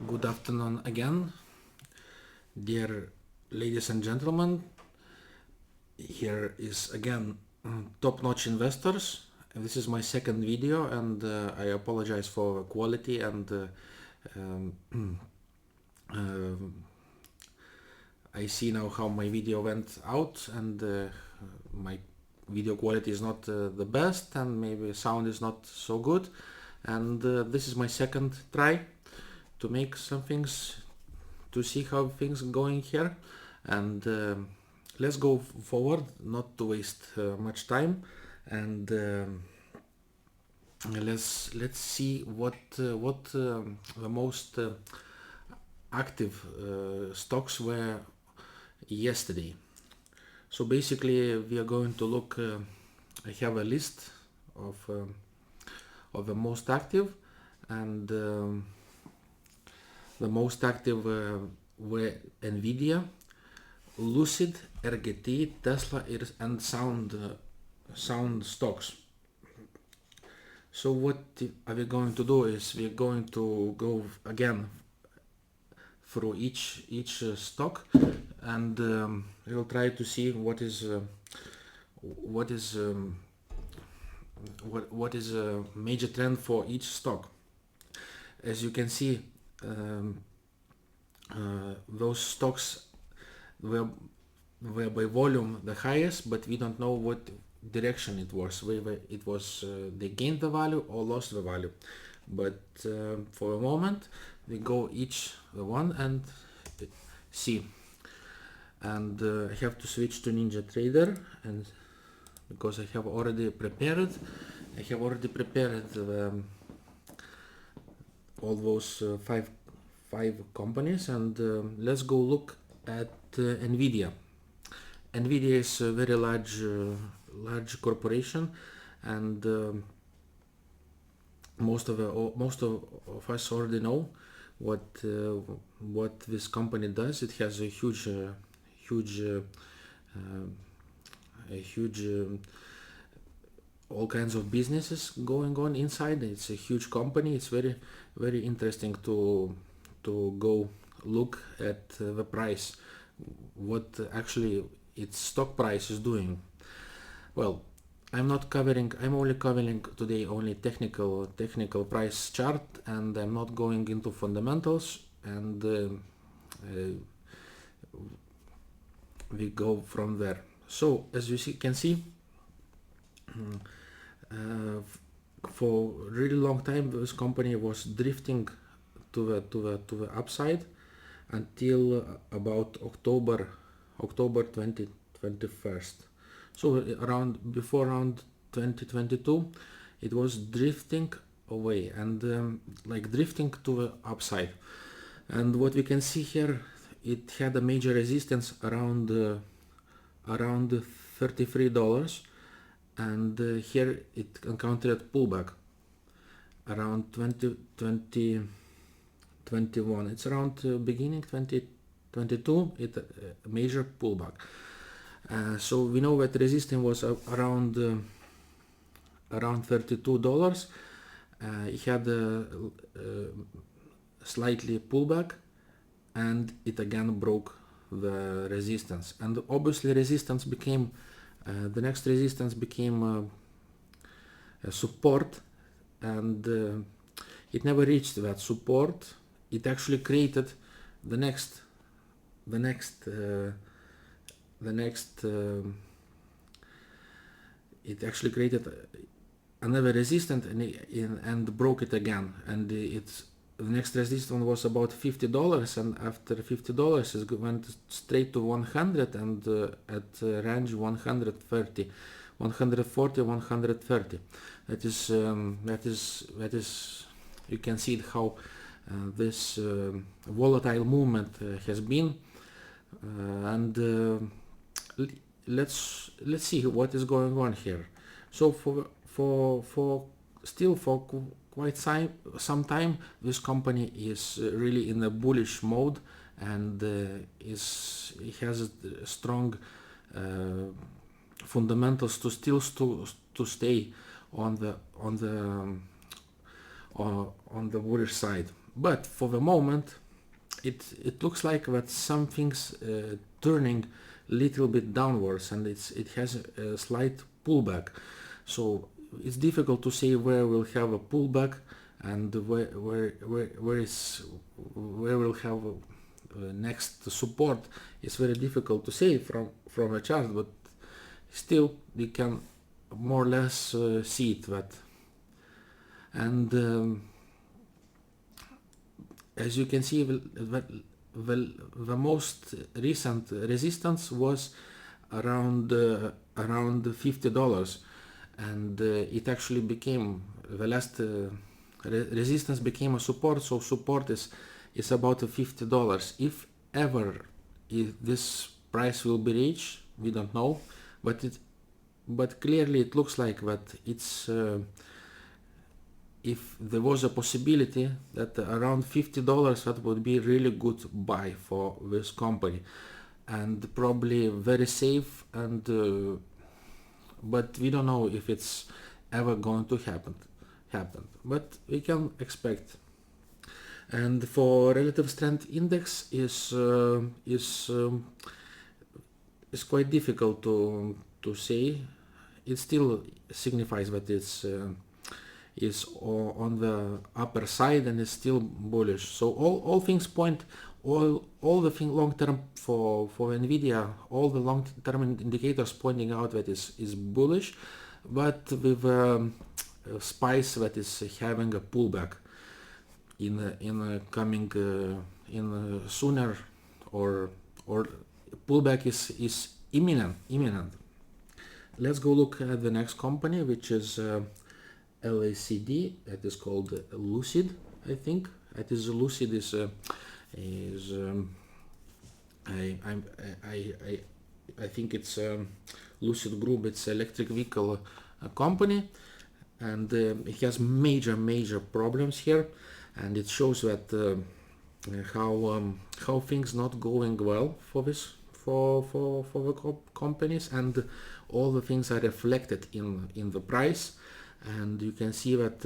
Good afternoon again, dear ladies and gentlemen. Here is again top-notch investors. This is my second video, and I apologize for quality and I see now how my video went out, and my video quality is not the best, and maybe sound is not so good, and this is my second try to make some things, to see how things going here, and let's go forward, not to waste much time, and let's see what the most active stocks were yesterday. So basically we are going to look, I have a list of the most active, and the most active were NVIDIA, Lucid, RGTI, Tesla, and SOUN stocks. So what are we going to do is we're going to go again through each stock, and we'll try to see what is a major trend for each stock. As you can see, those stocks were by volume the highest, but we don't know what direction it was, whether it was they gained the value or lost the value. But for a moment we go each one and see. And I have to switch to NinjaTrader, and because I have already prepared all those five companies, and let's go look at NVIDIA. NVIDIA is a very large corporation, and most of us already know what this company does. It has a huge all kinds of businesses going on inside. It's a huge company. It's very interesting to go look at the price, what actually its stock price is doing. Well, I'm only covering today only technical price chart, and I'm not going into fundamentals, and we go from there. So as you can see, for a really long time this company was drifting to the upside until about October 2021. So around 2022 it was drifting away, and like drifting to the upside. And what we can see here, it had a major resistance around $33, and here it encountered pullback around 2021. It's around beginning 2022 it a major pullback. So we know that resistance was around $32. It had a slightly pullback, and it again broke the resistance, and obviously resistance became the next resistance became a support, and it never reached that support. It actually created the next it actually created another resistance, and broke it again, and the next resistance was about $50, and after $50 it went straight to 100, and at range 140 130. That is you can see how this volatile movement has been, and let's see what is going on here. So for quite some time this company is really in a bullish mode, and it has strong fundamentals to stay on the bullish side. but for the moment it looks like that something's turning little bit downwards, and it has a slight pullback. So it's difficult to say where we'll have a pullback and where we'll have next support. Is very difficult to say from a chart, but still we can more or less see it. That, and as you can see, the most recent resistance was around $50, and it actually became the last resistance became a support. So support is about $50. If ever this price will be reached, we don't know, but clearly it looks like that it's if there was a possibility that around $50, that would be really good buy for this company, and probably very safe, and but we don't know if it's ever going to happen, but we can expect. And for relative strength index is quite difficult to say. It still signifies that it's is on the upper side and is still bullish. So all things point, all the long term for NVIDIA, all the long term indicators pointing out that is bullish, but with spice that is having a pullback in coming in sooner, or pullback is imminent. Let's go look at the next company, which is LCID. That is called Lucid, I think. That is Lucid I think it's Lucid Group. It's electric vehicle company, and it has major problems here, and it shows that how things not going well for this for the companies, and all the things are reflected in the price, and you can see that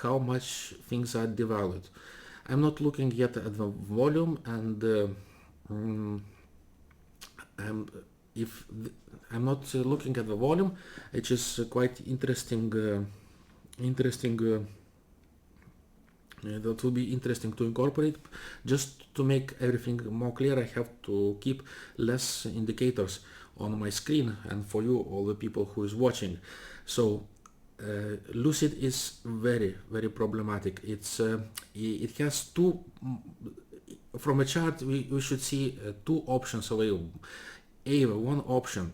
how much things are devalued. I'm not looking yet at the volume, and I'm not looking at the volume. It's just quite interesting. That will be interesting to incorporate. Just to make everything more clear, I have to keep less indicators on my screen, and for you, all the people who is watching. So Lucid is very problematic. It has two. From a chart, we should see two options available. Either one option,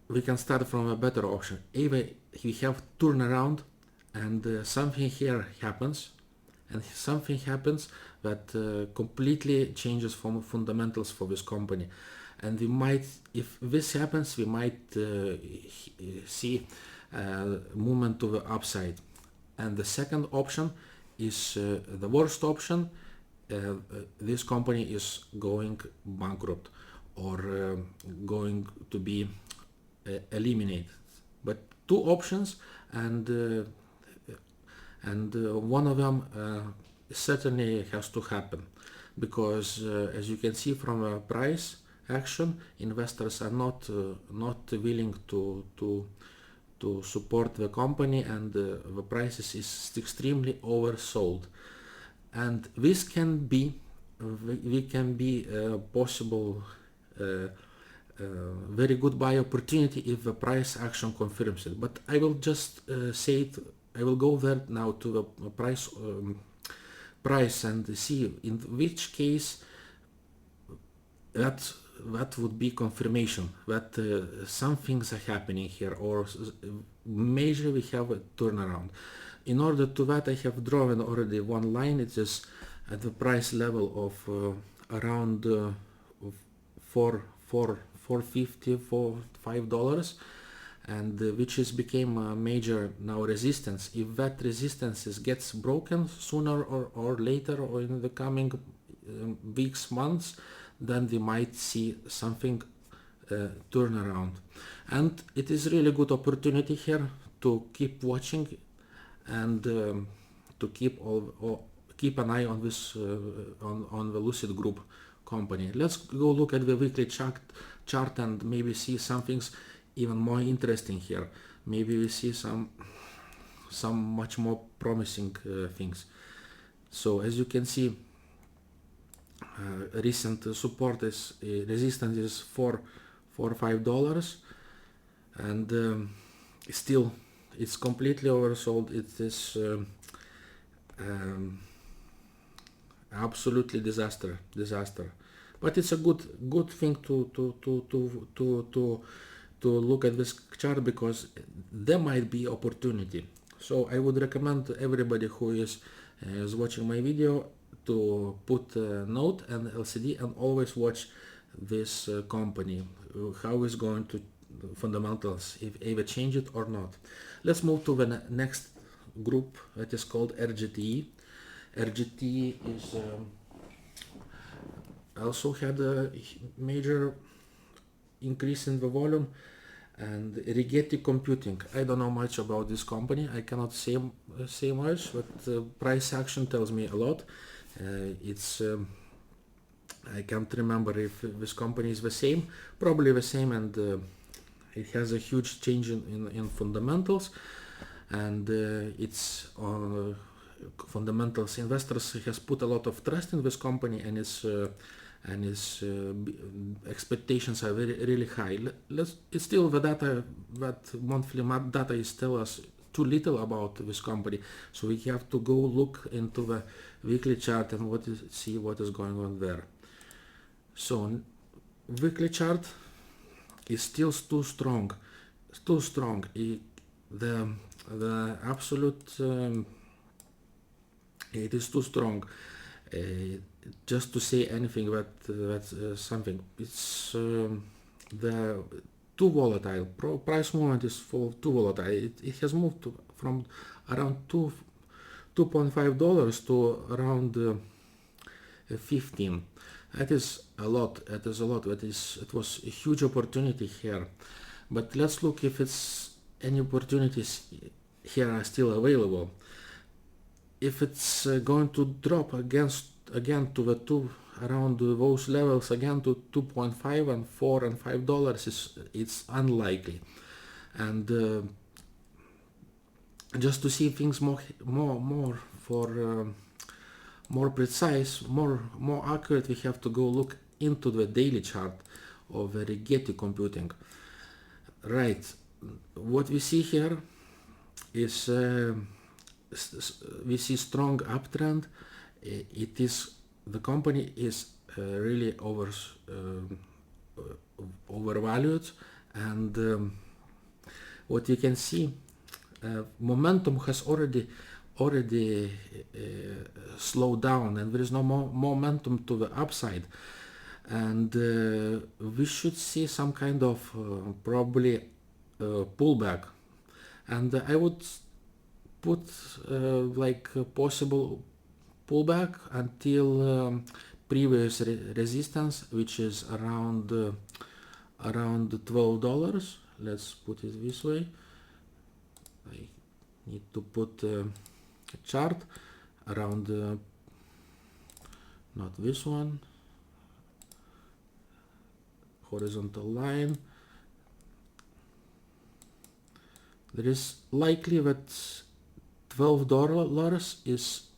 we can start from a better option. Either we have turnaround, and something here happens, and something happens that completely changes from fundamentals for this company. And we might, if this happens, we might see movement to the upside. And the second option is the worst option. This company is going bankrupt, or going to be eliminated. But two options, and one of them certainly has to happen, because as you can see from a price action, investors are not willing to support the company, and the prices is extremely oversold. And this can be possible very good buy opportunity if the price action confirms it. But I will just say it. I will go there now to the price and see in which case that would be confirmation that some things are happening here, or major we have a turnaround. In order to that, I have drawn already one line. It is at the price level of around $4.50, $5, and which is became a major now resistance. If that resistance gets broken sooner or later, or in the coming weeks, months, then we might see something turn around. And it is really good opportunity here to keep watching, and to keep an eye on this on the Lucid Group company. Let's go look at the weekly chart and maybe see some things even more interesting here. Maybe we see some much more promising things. So as you can see, recent support is resistance is $4.5, and still it's completely oversold. It is absolutely disaster. But it's a good thing to look at this chart, because there might be opportunity. So I would recommend to everybody who is watching my video to put a note and LCD and always watch this company, how is going to fundamentals, if they change it or not. Let's move to the next group that is called RGTI. RGTI is also had a major increase in the volume. And Rigetti Computing, I don't know much about this company, I cannot say much, but price action tells me a lot. I can't remember if this company is the same, probably the same, and it has a huge change in fundamentals, and its fundamentals investors has put a lot of trust in this company, and its expectations are really high. It's still the data, that monthly data is tell us too little about this company, so we have to go look into the weekly chart and see what is going on there. So weekly chart is still too strong. The absolute it is too strong. Just to say anything that's something, it's the too volatile. Price movement is too volatile. It has moved from around $2.5 to around 15. That is a lot. It was a huge opportunity here. But let's look if it's any opportunities here are still available. If it's going to drop again to the around those levels again to 2.5 and 4 and $5, it's unlikely. And just to see things more precise, more accurate, we have to go look into the daily chart of Rigetti Computing. Right, what we see here is we see strong uptrend. The company is really overvalued, and what you can see, momentum has already slowed down, and there is no more momentum to the upside, and we should see some kind of probably pullback, and I would put like a possible pullback until previous resistance, which is around $12. Let's put it this way. I need to put a chart around not this one, horizontal line. There is likely that $12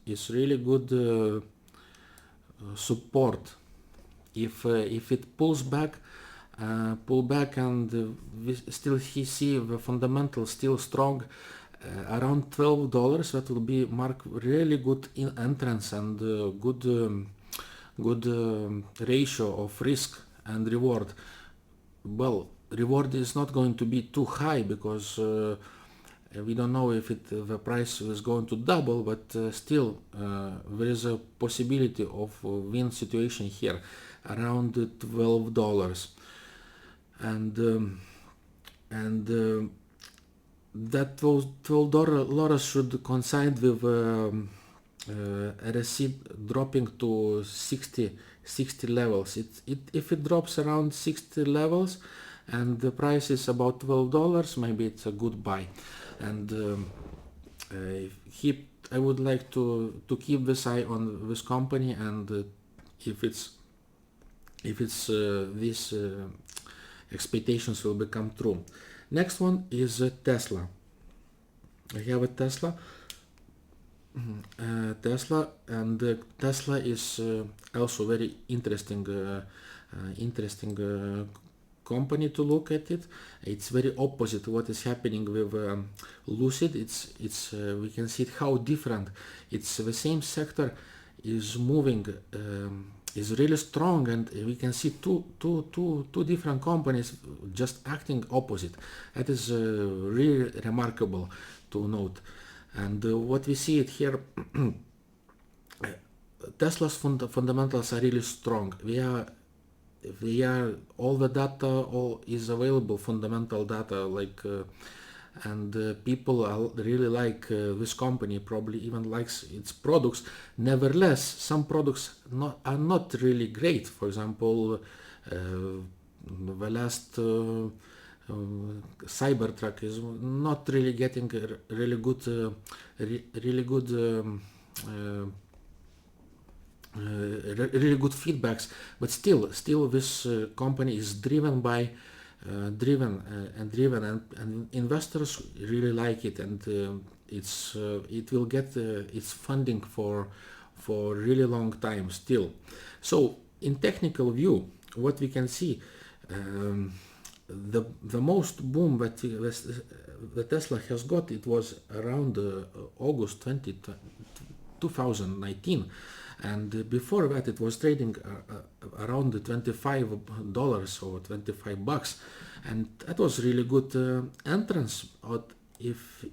is really good support. If it pulls back and we still see the fundamentals still strong around $12, that will be really good entrance and good ratio of risk and reward. Well, reward is not going to be too high because we don't know if the price is going to double, but still there is a possibility of win situation here around $12, and that $12 should coincide with RSI dropping to 60 levels. If it drops around 60 levels and the price is about $12, maybe it's a good buy. And would like to keep this eye on this company, and if these expectations will become true. Next one is Tesla. I have a Tesla. Tesla is also very interesting company to look at it. It's very opposite what is happening with Lucid. It's we can see how different. It's the same sector is moving, is really strong, and we can see two different companies just acting opposite. That is really remarkable to note. And what we see it here, Tesla's fundamentals are really strong. We are all the data all is available, fundamental data, like and people really like this company, probably even likes its products. Nevertheless, some products are not really great. For example, the last Cybertruck is not really getting really good really good feedbacks, but still this company is driven and investors really like it, and it will get its funding for really long time still. So in technical view, what we can see, the most boom that the Tesla has got, it was around August 2019, and before that it was trading around $25 or $25, and that was really good entrance. If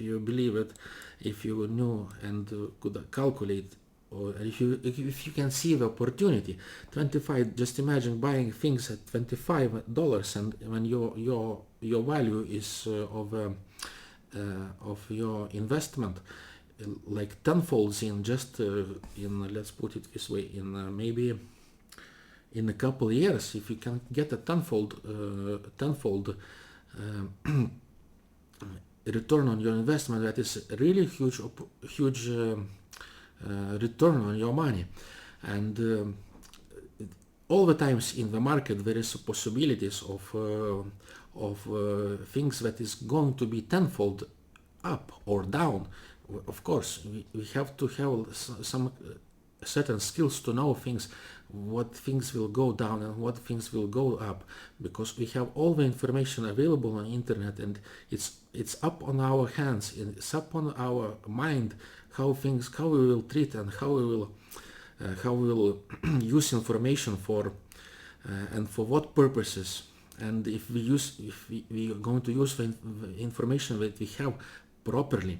you believe it, if you knew and could calculate, or if you can see the opportunity, 25. Just imagine buying things at $25, and when your value is of your investment like tenfolds in just in, let's put it this way, in maybe in a couple of years, if you can get a tenfold return on your investment, that is really huge return on your money. And all the times in the market there is possibilities of things that is going to be tenfold up or down. Of course, we have to have some certain skills to know what things will go down and what things will go up, because we have all the information available on internet, and it's up on our hands, it's up on our mind how we will treat and how we will use information for and for what purposes, and if we are going to use the information that we have properly.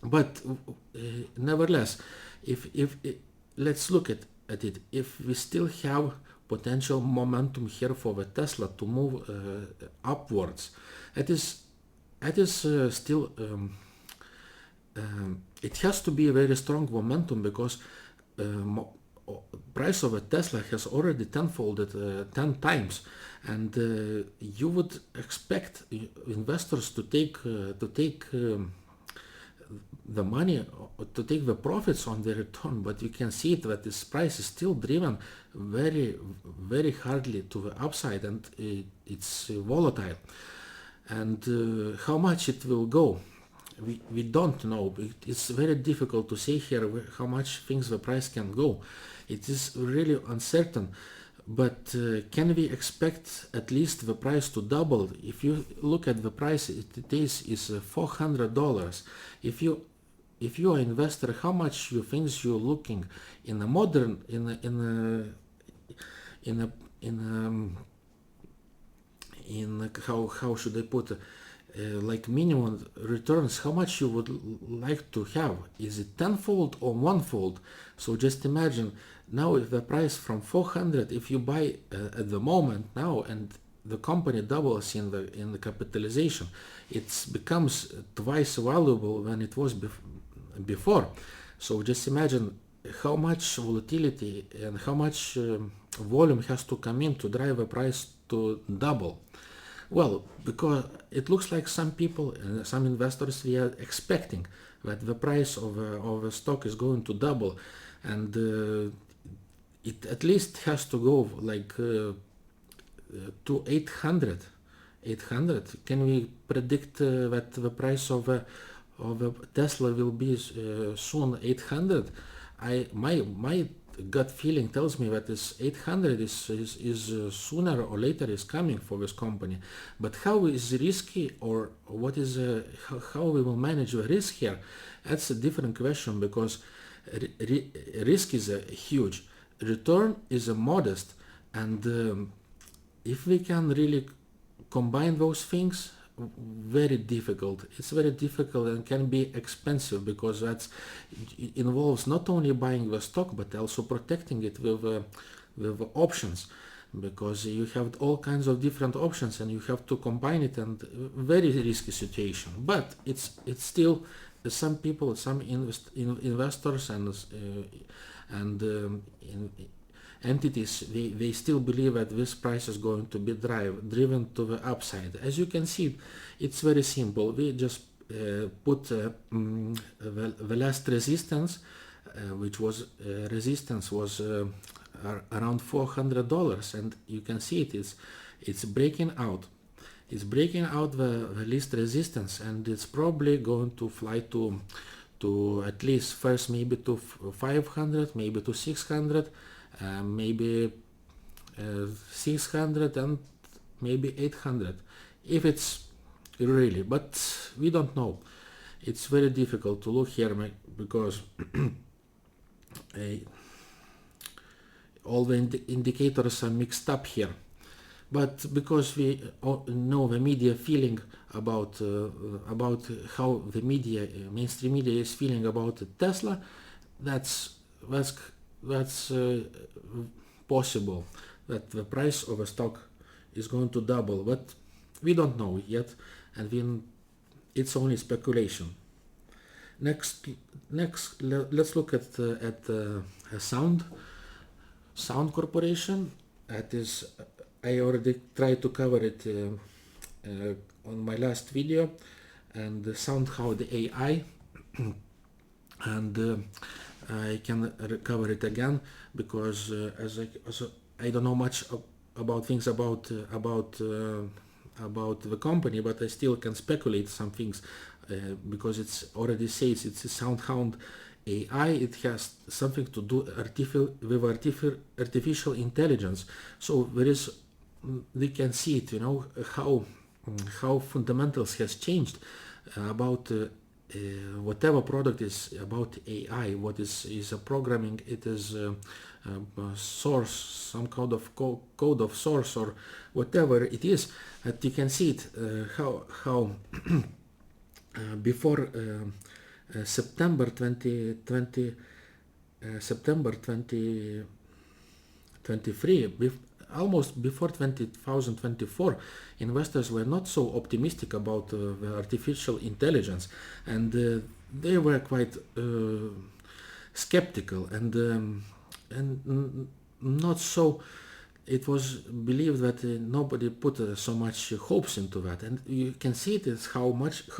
But nevertheless, if let's look at it. If we still have potential momentum here for the Tesla to move upwards, it is still it has to be a very strong momentum, because price of a Tesla has already tenfolded 10 times, and you would expect investors to take the money, to take the profits on the return, but you can see that this price is still driven very, very hardly to the upside, and it's volatile. And how much it will go, we don't know. It's very difficult to say here how much the price can go. It is really uncertain. But can we expect at least the price to double? If you look at the price, is $400. If you are an investor, how much you think you're looking in a modern how should I put like minimum returns? How much you would like to have? Is it tenfold or onefold? So just imagine now, if the price from 400, if you buy at the moment now, and the company doubles in the capitalization, it becomes twice valuable than it was before. So just imagine how much volatility and how much volume has to come in to drive a price to double. Well, because it looks like some people, some investors, we are expecting that the price of a stock is going to double, and it at least has to go like to 800. 800. Can we predict that the price of a Tesla will be soon 800? My gut feeling tells me that this 800 is sooner or later is coming for this company. But how is risky, or what is how we will manage the risk here? That's a different question, because risk is huge, return is modest, and if we can really combine those things, very difficult. It's very difficult and can be expensive, because it involves not only buying the stock but also protecting it with options, because you have all kinds of different options and you have to combine it, and very risky situation. But it's still some people, some investors and entities, they still believe that this price is going to be driven to the upside. As you can see, it's very simple. We just put the last resistance, which was resistance was around $400, and you can see it's breaking out. It's breaking out the least resistance, and it's probably going to fly to at least first maybe to 500, maybe to 600. Maybe 600 and maybe 800 if it's really, but we don't know. It's very difficult to look here, because all the indicators are mixed up here. But because we know the media feeling about how the mainstream media is feeling about Tesla, that's possible that the price of a stock is going to double, but we don't know yet, and it's only speculation. Next, let's look at SOUN Corporation. That is, I already tried to cover it on my last video, and SoundHound AI, and I can recover it again, because as I don't know much about things about the company, but I still can speculate some things, because it's already says it's a SoundHound AI. It has something to do with artificial intelligence. So we can see it, how fundamentals has changed about whatever product is about AI. What is a programming, it is source, some kind of code of source, or whatever it is, that you can see it, how before September 2023, almost before 2024, investors were not so optimistic about the artificial intelligence, and they were quite skeptical, and not so. It was believed that nobody put so much hopes into that, and you can see it is how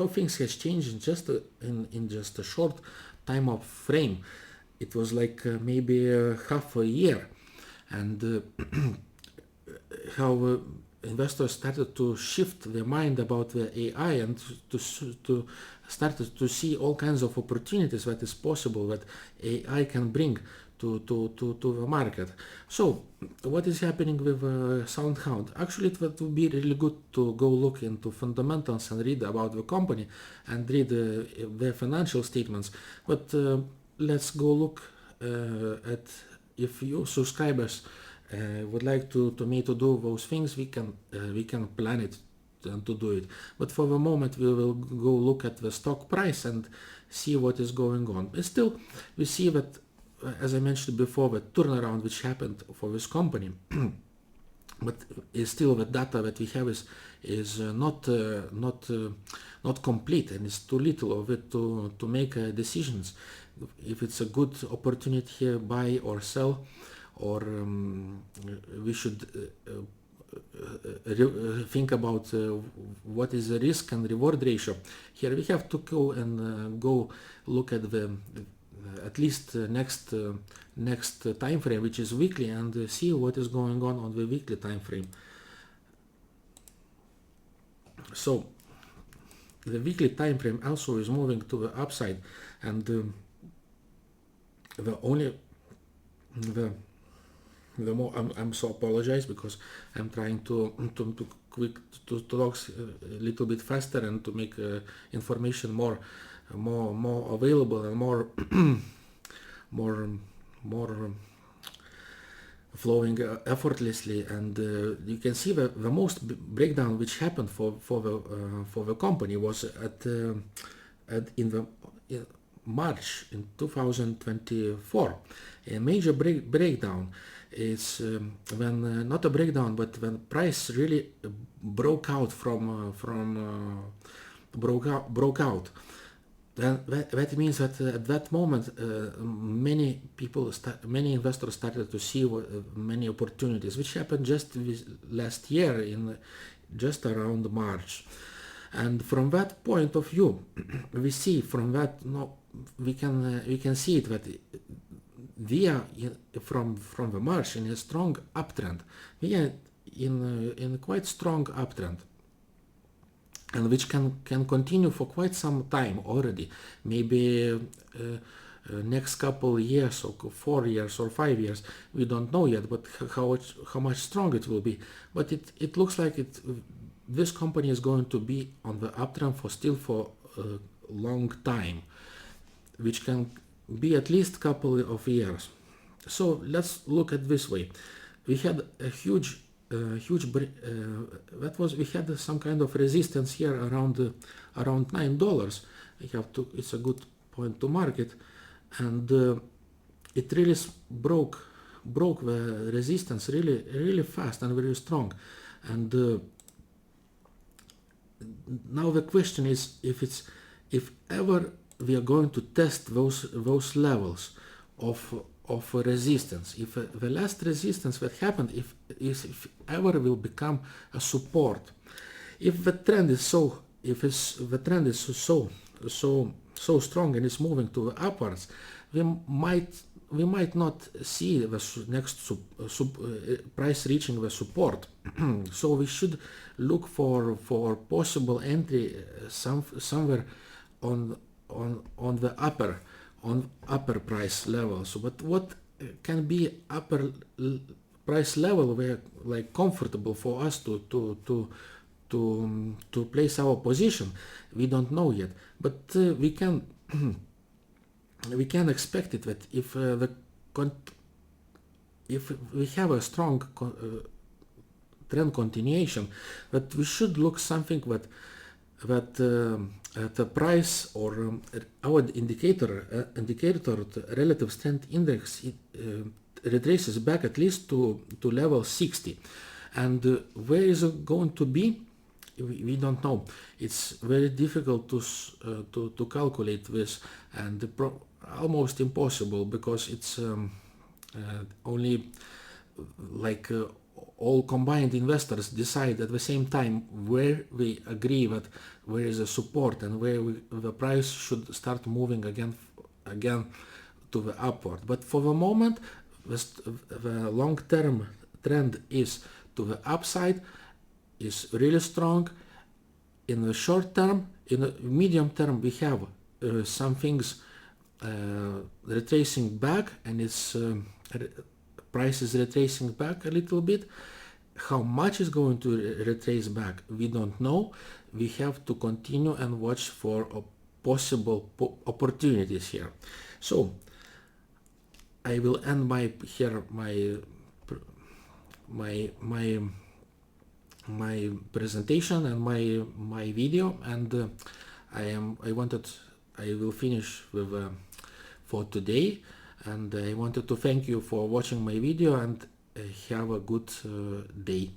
things has changed in just a short time of frame. It was like maybe half a year, and how investors started to shift their mind about the AI, and to started to see all kinds of opportunities that is possible that AI can bring to the market. So what is happening with SoundHound? Actually, it would be really good to go look into fundamentals and read about the company and read their financial statements. But let's go look at, if you subscribers would like to me to do those things, we can plan it and to do it. But for the moment, we will go look at the stock price and see what is going on. But still, we see that, as I mentioned before, the turnaround which happened for this company, but still the data that we have is not complete, and it's too little of it to make decisions if it's a good opportunity here, buy or sell, or we should think about what is the risk and reward ratio. Here we have to go and go look at the at least next time frame, which is weekly, and see what is going on the weekly time frame. So the weekly time frame also is moving to the upside, and the more I'm so apologize because I'm trying to talk a little bit faster and to make information more available and more flowing effortlessly. And you can see the most breakdown which happened for the company was in March in 2024. A major breakdown is when not a breakdown, but when price really broke out broke out. Then that means that at that moment many investors started to see many opportunities, which happened just last year in just around March. And from that point of view, we see from that we can see it that we are from the March in a strong uptrend. We are in quite strong uptrend, and which can continue for quite some time already. Maybe next couple years, or 4 years or 5 years, we don't know yet. But how much strong it will be. But it looks like this company is going to be on the uptrend for a long time, which can be at least couple of years. So let's look at this way. We had a huge we had some kind of resistance here around $9. It's a good point to mark it, and it really broke the resistance really fast and very strong. And now the question is if ever we are going to test those levels of resistance, if the last resistance that happened, if ever will become a support, if the trend is so strong and is moving to the upwards, we might not see the next price reaching the support. So we should look for possible entry somewhere on the upper price level. So but what can be upper price level where like comfortable for us to place our position? We don't know yet, but we can expect it that if we have a strong trend continuation, that we should look something that the price or our indicator relative strength index retraces back at least to level 60, and where is it going to be? We don't know. It's very difficult to calculate this, and almost impossible, because it's only like all combined investors decide at the same time where we agree that where is a support and where the price should start moving again to the upward. But for the moment, the long-term trend is to the upside, is really strong. In the short term, in the medium term, we have some things retracing back, and its price is retracing back a little bit. How much is going to retrace back, we don't know. We have to continue and watch for possible opportunities here. So I will end my presentation and my video, and I will finish with for today, and I wanted to thank you for watching my video, and have a good day.